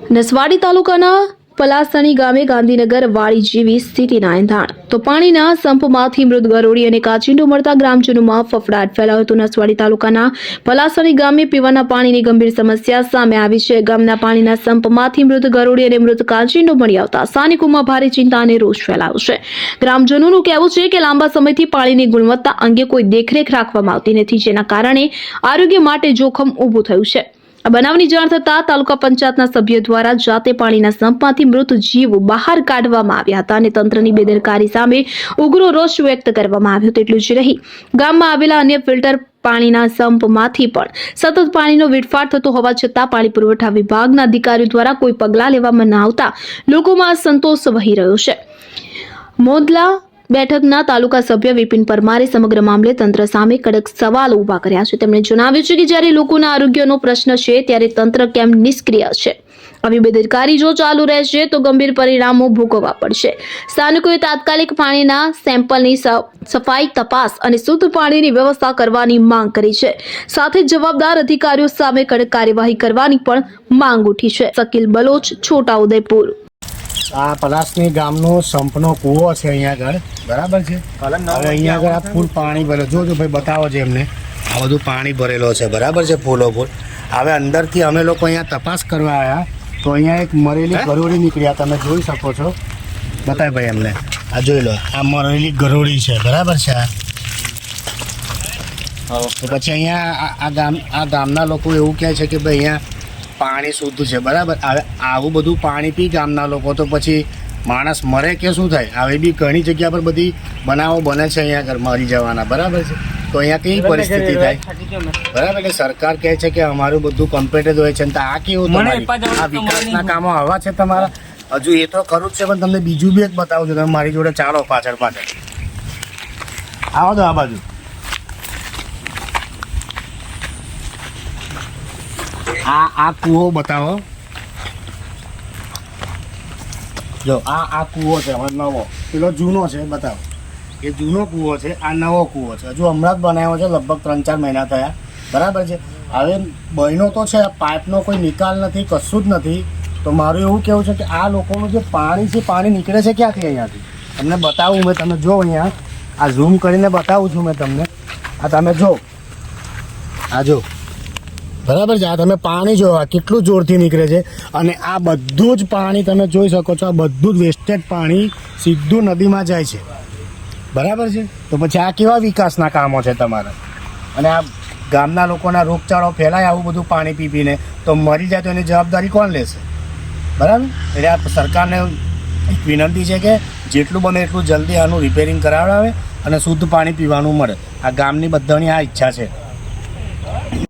નસવાડી તાલુકાના પલાસણી ગામે ગાંધીનગર વાડી જેવી સ્થિતિના એંધાણ તો પાણીના સંપમાંથી મૃત ગરોળી અને કાચિંડો મળતા ગ્રામજનોમાં ફફડાટ ફેલાયો હતો। નસવાડી તાલુકાના પલાસણી ગામે પીવાના પાણીની ગંભીર સમસ્યા સામે આવી છે। ગામના પાણીના સંપમાંથી મૃત ગરોળી અને મૃત કાચિંડો મળી આવતા સ્થાનિકોમાં ભારે ચિંતા અને રોષ ફેલાયો છે। ગ્રામજનોનું કહેવું છે કે લાંબા સમયથી પાણીની ગુણવત્તા અંગે કોઈ દેખરેખ રાખવામાં આવતી નથી, જેના કારણે આરોગ્ય માટે જોખમ ઊભું થયું છે। આ બનાવની જાણ થતાં તાલુકા પંચાયતના સભ્યો દ્વારા જાતે પાણીના સંપમાંથી મૃત જીવ બહાર કાઢવામાં આવ્યા હતા અને તંત્રની બેદરકારી સામે ઉગ્ર રોષ વ્યક્ત કરવામાં આવ્યો હતો। એટલું જ નહીં, ગામમાં આવેલા અન્ય ફિલ્ટર પાણીના સંપમાંથી પણ સતત પાણીનો વેડફાટ થતો હોવા છતાં પાણી પુરવઠા વિભાગના અધિકારીઓ દ્વારા કોઈ પગલાં લેવામાં ન આવતા લોકોમાં અસંતોષ વહી રહ્યો છે। મોદલા બેઠકના તાલુકા સભ્ય વિપિન પરમારે સમગ્ર મામલે તંત્ર સામે કડક સવાલો ઉભા કર્યા છે। તેમણે જણાવ્યું છે કે જ્યારે લોકોના આરોગ્યનો પ્રશ્ન છે ત્યારે તંત્ર કેમ નિષ્ક્રિય છે। આવી બેદરકારી જો ચાલુ રહેશે તો ગંભીર પરિણામો ભોગવવા પડશે। સ્થાનિકોએ તાત્કાલિક પાણીના સેમ્પલની સફાઈ, તપાસ અને શુદ્ધ પાણીની વ્યવસ્થા કરવાની માંગ કરી છે। સાથે જવાબદાર અધિકારીઓ સામે કડક કાર્યવાહી કરવાની પણ માંગ ઉઠી છે। શકીલ બલોચ, છોટાઉદેપુર। આ પલાસની ગામનો સંપનો કૂવો છે અહીંયા આગળ, બરાબર છે। હવે અહીંયા આગળ આ ફૂલ પાણી ભરે, જોજો ભાઈ બતાવો છે એમને, આ બધું પાણી ભરેલો છે, બરાબર છે, ફૂલો ફૂલ। હવે અંદરથી અમે લોકો અહીંયા તપાસ કરવા આવ્યા તો અહીંયા એક મરેલી ગરોળી નીકળ્યા, તમે જોઈ શકો છો, બતાય ભાઈ એમને, આ જોઈ લો, આ મરેલી ગરોળી છે, બરાબર છે। તો પછી અહીંયા આ ગામના લોકો એવું કહે છે કે ભાઈ અહીંયા પાણી શુદ્ધ છે, બરાબર। હવે આવું બધું પાણી પી ગામના લોકો તો પછી માણસ મરે કે શું થાય? આવી બી ઘણી જગ્યા પર બધી બનાવો બને છે અહીંયા આગળ મરી જવાના, બરાબર છે। તો અહીંયા કેવી પરિસ્થિતિ થાય, બરાબર? એટલે સરકાર કહે છે કે અમારું બધું કમ્પ્લીટ જ હોય છે, તો આ કેવું આ વિકાસના કામો આવા છે તમારા? હજુ એ તો ખરું જ છે, પણ તમને બીજું બી એક બતાવું છું, તમે મારી જોડે ચાલો પાછળ આવો તો આ બાજુ। આ કૂવો બતાવો, જો આ કૂવો છે, હવે નવો, પેલો જૂનો છે, બતાવો, એ જૂનો કૂવો છે, આ નવો કૂવો છે, હજુ હમણાં જ બનાવ્યો છે, લગભગ 3-4 મહિના થયા, બરાબર છે। હવે બહેનો તો છે, પાઇપનો કોઈ નિકાલ નથી, કશું જ નથી। તો મારું એવું કહેવું છે કે આ લોકોનું જે પાણી છે, પાણી નીકળે છે ક્યાંથી? અહીંયાથી તમને બતાવું મેં, તમે જો અહીંયા આ ઝૂમ કરીને બતાવું છું મેં તમને, આ તમે જો, આ જો, બરાબર છે, આ તમે પાણી જો કેટલું જોરથી નીકળે છે, અને આ બધું જ પાણી તમે જોઈ શકો છો, આ બધું જ વેસ્ટેજ પાણી સીધું નદીમાં જાય છે, બરાબર છે। તો પછી આ કેવા વિકાસના કામો છે તમારા? અને આ ગામના લોકોના રોગચાળો ફેલાય આવું બધું પાણી પી પીને, તો મરી જાય તો એની જવાબદારી કોણ લેશે? બરાબર। એટલે આ સરકારને એક વિનંતી છે કે જેટલું બને એટલું જલ્દી આનું રિપેરિંગ કરાવડાવે અને શુદ્ધ પાણી પીવાનું મળે। આ ગામની બધાની આ ઈચ્છા છે।